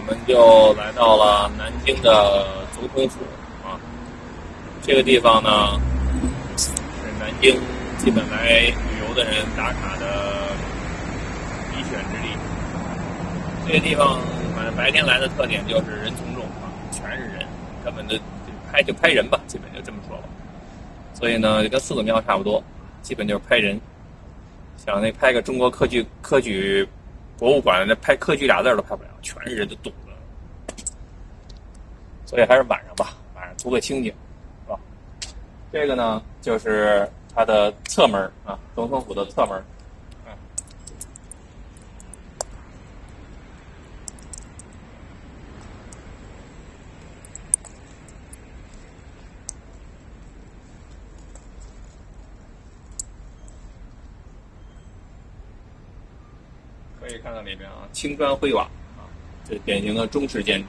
们就来到了南京的总统府啊。这个地方呢，是南京基本来旅游的人打卡的必选之地。这个地方反正白天来的特点就是人从众啊，全是人，根本就拍人吧，基本就这么说吧。所以呢，就跟四子庙差不多，基本就是拍人。想那拍个中国科举博物馆，那拍科举俩字都拍不了，全是人都堵着。所以还是晚上吧，晚上图个清静，是吧？这个呢，就是它的侧门啊，总统府的侧门。可以看到里面啊，青砖灰瓦啊，这典型的中式建筑。